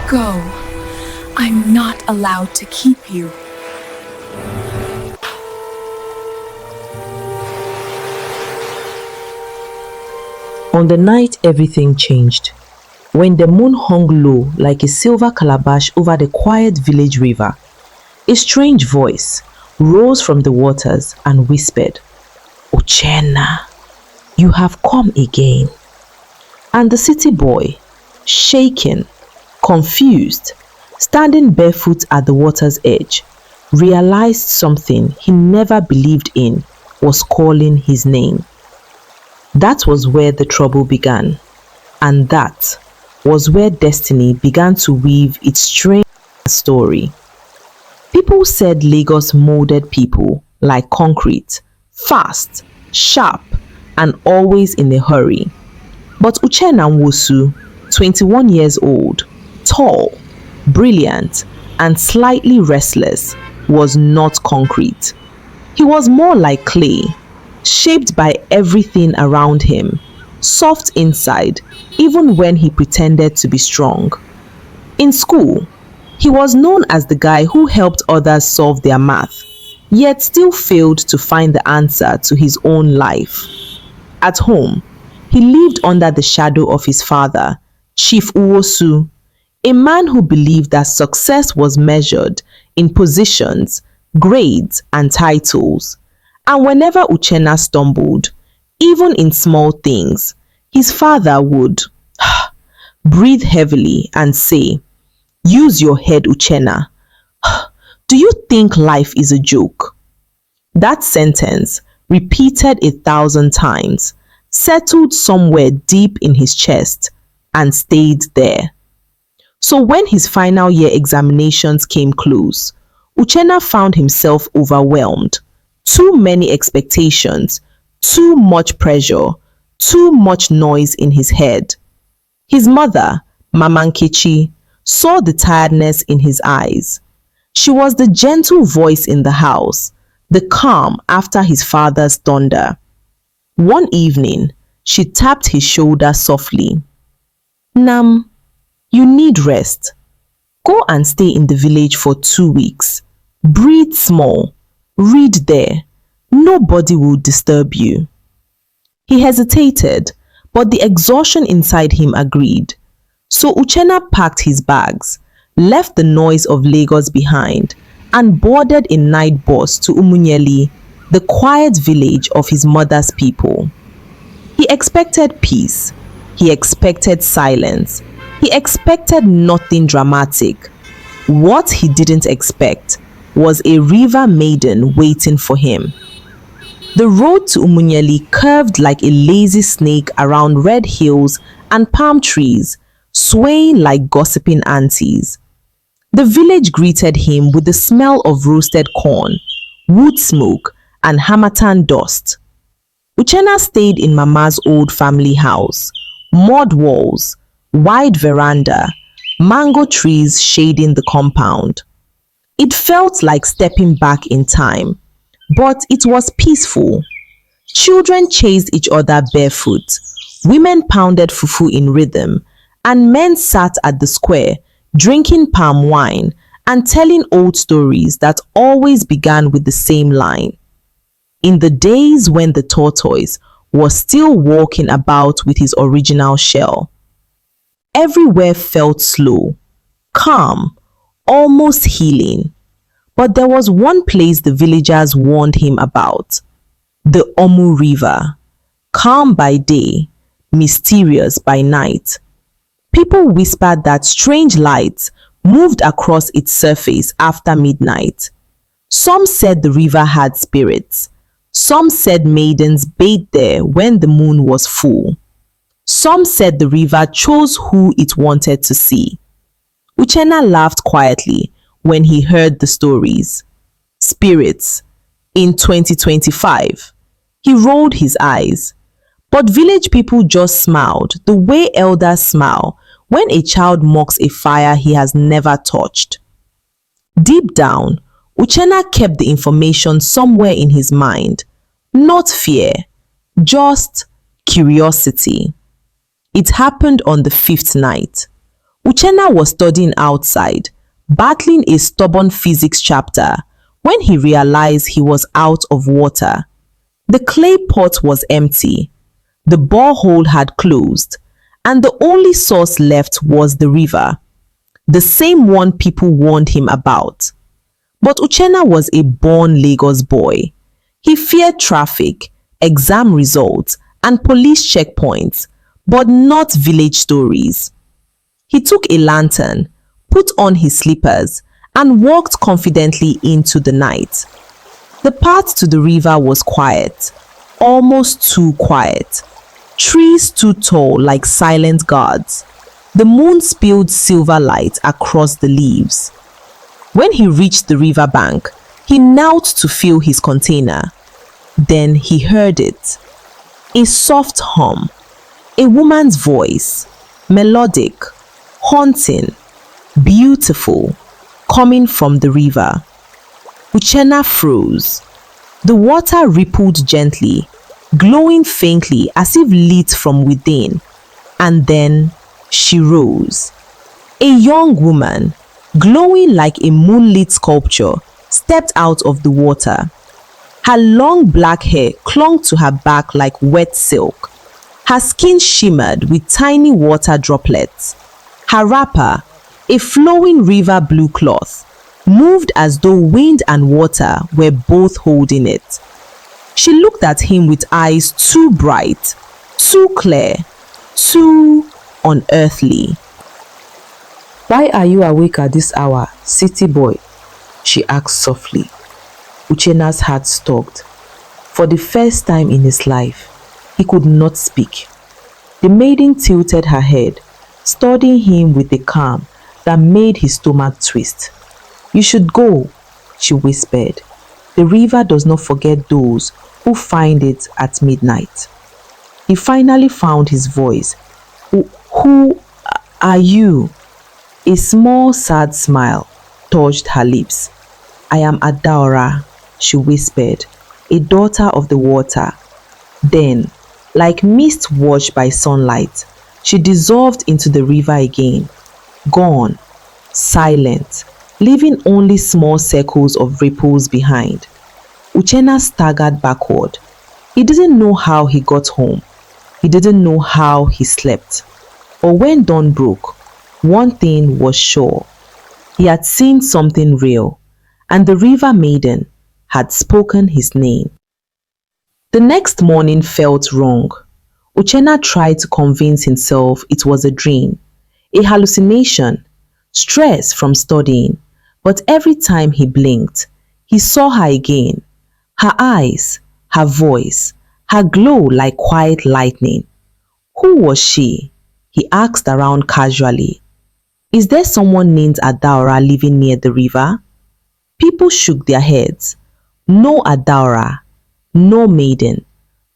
Go. I'm not allowed to keep you. On the night everything changed. When the moon hung low like a silver calabash over the quiet village river, a strange voice rose from the waters and whispered, "Uchenna, you have come again." And the city boy, shaken, confused, standing barefoot at the water's edge, realized something he never believed in was calling his name. That was where the trouble began, and that was where destiny began to weave its strange story. People said Lagos molded people like concrete, fast, sharp, and always in a hurry. But Uchenna Nwosu, 21 years old, tall, brilliant, and slightly restless, was not concrete. He was more like clay, shaped by everything around him, soft inside, even when he pretended to be strong. In school, he was known as the guy who helped others solve their math, yet still failed to find the answer to his own life. At home, he lived under the shadow of his father, Chief Uwosu, a man who believed that success was measured in positions, grades, and titles. And whenever Uchenna stumbled, even in small things, his father would breathe heavily and say, "Use your head, Uchenna. Do you think life is a joke?" That sentence, repeated 1,000 times, settled somewhere deep in his chest and stayed there. So when his final year examinations came close, Uchenna found himself overwhelmed. Too many expectations, too much pressure, too much noise in his head. His mother, Mama Nkechi, saw the tiredness in his eyes. She was the gentle voice in the house, the calm after his father's thunder. One evening, she tapped his shoulder softly. "Nam, you need rest. Go and stay in the village for 2 weeks. Breathe small. Read there. Nobody will disturb you." He hesitated, but the exhaustion inside him agreed. So Uchenna packed his bags, left the noise of Lagos behind, and boarded a night bus to Umunelli, the quiet village of his mother's people. He expected peace. He expected silence. He expected nothing dramatic. What he didn't expect was a river maiden waiting for him. The road to Umunelli curved like a lazy snake around red hills and palm trees, swaying like gossiping aunties. The village greeted him with the smell of roasted corn, wood smoke, and harmattan dust. Uchenna stayed in Mama's old family house, mud walls, wide veranda, mango trees shading the compound. It felt like stepping back in time, but it was peaceful. Children chased each other barefoot, women pounded fufu in rhythm, and men sat at the square drinking palm wine and telling old stories that always began with the same line. In the days when the tortoise was still walking about with his original shell. Everywhere felt slow, calm, almost healing. But there was one place the villagers warned him about: the Omu River, calm by day, mysterious by night. People whispered that strange lights moved across its surface after midnight. Some said the river had spirits. Some said maidens bathed there when the moon was full. Some said the river chose who it wanted to see. Uchenna laughed quietly when he heard the stories. Spirits. In 2025. He rolled his eyes. But village people just smiled the way elders smile when a child mocks a fire he has never touched. Deep down, Uchenna kept the information somewhere in his mind. Not fear, just curiosity. It happened on the 5th night. Uchenna was studying outside, battling a stubborn physics chapter, when he realized he was out of water. The clay pot was empty, the borehole had closed, and the only source left was the river, the same one people warned him about. But Uchenna was a born Lagos boy. He feared traffic, exam results, and police checkpoints, but not village stories. He took a lantern, put on his slippers, and walked confidently into the night. The path to the river was quiet, almost too quiet. Trees stood tall like silent guards. The moon spilled silver light across the leaves. When he reached the river bank, he knelt to fill his container. Then he heard it. A soft hum, a woman's voice, melodic, haunting, beautiful, coming from the river. Uchenna froze. The water rippled gently, glowing faintly as if lit from within, and then she rose. A young woman, glowing like a moonlit sculpture, stepped out of the water. Her long black hair clung to her back like wet silk. Her skin shimmered with tiny water droplets. Her wrapper, a flowing river blue cloth, moved as though wind and water were both holding it. She looked at him with eyes too bright, too clear, too unearthly. "Why are you awake at this hour, city boy?" she asked softly. Uchenna's heart stopped. For the first time in his life, he could not speak. The maiden tilted her head, studying him with a calm that made his stomach twist. "You should go," she whispered. "The river does not forget those who find it at midnight." He finally found his voice. Who are you?" A small sad smile touched her lips. "I am Adaora," she whispered, "a daughter of the water." Then, like mist washed by sunlight, she dissolved into the river again, gone, silent, leaving only small circles of ripples behind. Uchenna staggered backward. He didn't know how he got home. He didn't know how he slept. But when dawn broke, one thing was sure. He had seen something real, and the river maiden had spoken his name. The next morning felt wrong. Uchenna tried to convince himself it was a dream, a hallucination, stress from studying, but every time he blinked, he saw her again. Her eyes, her voice, her glow like quiet lightning. Who was she? He asked around casually. Is there someone named Adaora living near the river? People shook their heads. No Adara, no maiden,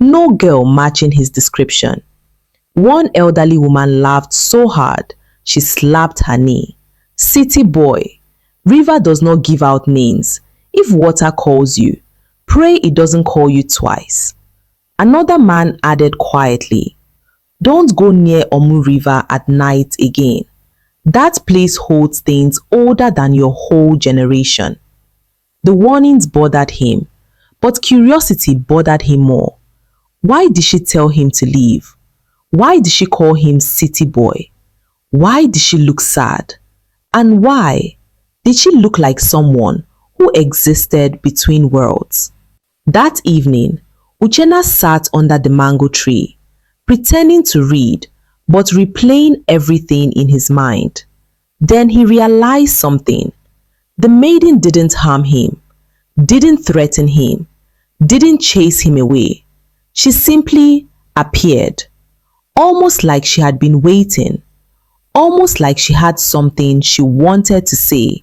no girl matching his description. One elderly woman laughed so hard, she slapped her knee. City boy, river does not give out names. If water calls you, pray it doesn't call you twice. Another man added quietly, don't go near Omu River at night again. That place holds things older than your whole generation. The warnings bothered him, but curiosity bothered him more. Why did she tell him to leave? Why did she call him city boy? Why did she look sad? And why did she look like someone who existed between worlds? That evening, Uchenna sat under the mango tree, pretending to read, but replaying everything in his mind. Then he realized something. The maiden didn't harm him, didn't threaten him, didn't chase him away. She simply appeared, almost like she had been waiting, almost like she had something she wanted to say.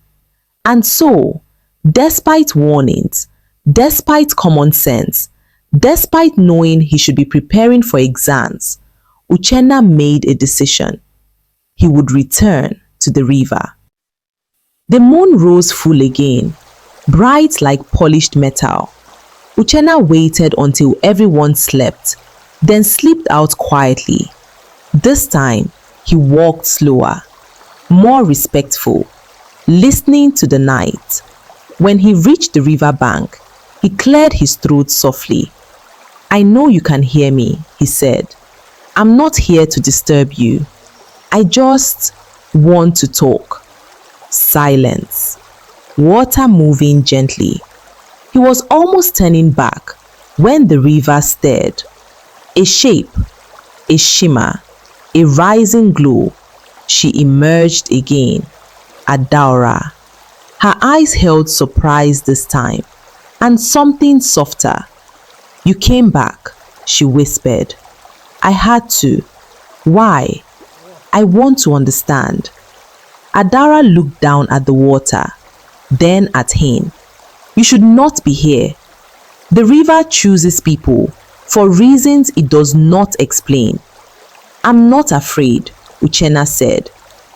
And so, despite warnings, despite common sense, despite knowing he should be preparing for exams, Uchenna made a decision. He would return to the river. The moon rose full again, bright like polished metal. Uchenna waited until everyone slept, then slipped out quietly. This time, he walked slower. more respectful, listening to the night. When he reached the river bank, he cleared his throat softly. "I know you can hear me," he said. "I'm not here to disturb you. I just want to talk." Silence. Water moving gently. He was almost turning back when the river stirred. A shape, a shimmer, a rising glow. She emerged again. Adaora. Her eyes held surprise this time, and something softer. "You came back," she whispered. "I had to. Why? I want to understand." Adara looked down at the water, then at him. "You should not be here. The river chooses people for reasons it does not explain." "I'm not afraid," Uchenna said,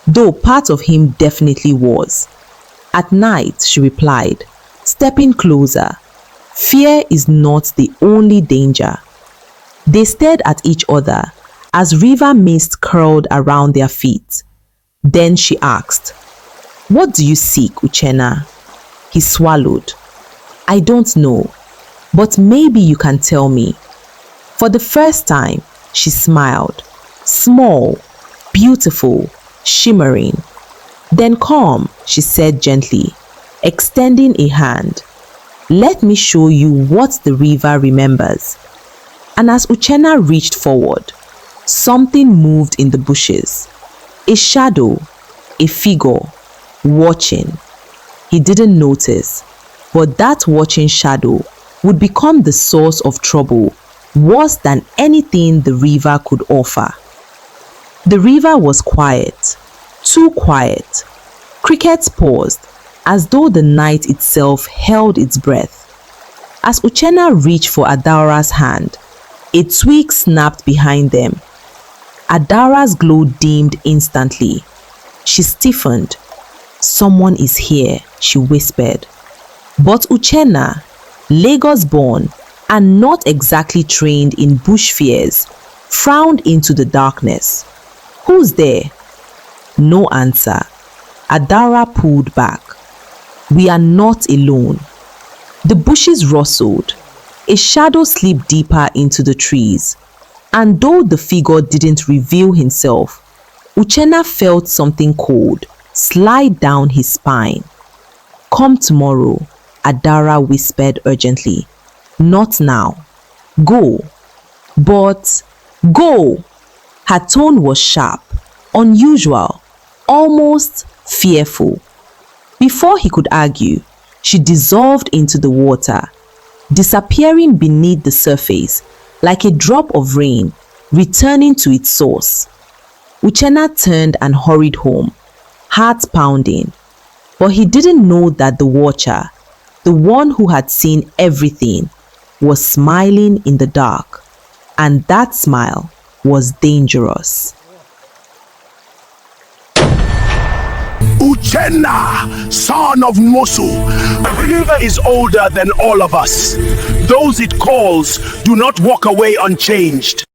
though part of him definitely was. "At night," she replied, stepping closer. "Fear is not the only danger." They stared at each other as river mist curled around their feet. Then she asked, "What do you seek, Uchenna?" He swallowed. "I don't know, but maybe you can tell me." For the first time, she smiled. Small, beautiful, shimmering. "Then come," she said gently, extending a hand. "Let me show you what the river remembers." And as Uchenna reached forward, something moved in the bushes. A shadow, a figure, watching. He didn't notice, but that watching shadow would become the source of trouble, worse than anything the river could offer. The river was quiet, too quiet. Crickets paused, as though the night itself held its breath. As Uchenna reached for Adaora's hand, a twig snapped behind them. Adara's glow dimmed instantly. She stiffened. "Someone is here," she whispered. But Uchenna, Lagos-born and not exactly trained in bush fears, frowned into the darkness. "Who's there?" No answer. Adara pulled back. "We are not alone." The bushes rustled. A shadow slipped deeper into the trees. And though the figure didn't reveal himself, Uchenna felt something cold slide down his spine. "Come tomorrow," Adara whispered urgently. "Not now. Go." "But go!" Her tone was sharp, unusual, almost fearful. Before he could argue, she dissolved into the water, disappearing beneath the surface like a drop of rain, returning to its source. Uchenna turned and hurried home, heart pounding. But he didn't know that the watcher, the one who had seen everything, was smiling in the dark. And that smile was dangerous. Uchenna, son of Mosu, the river is older than all of us. Those it calls do not walk away unchanged.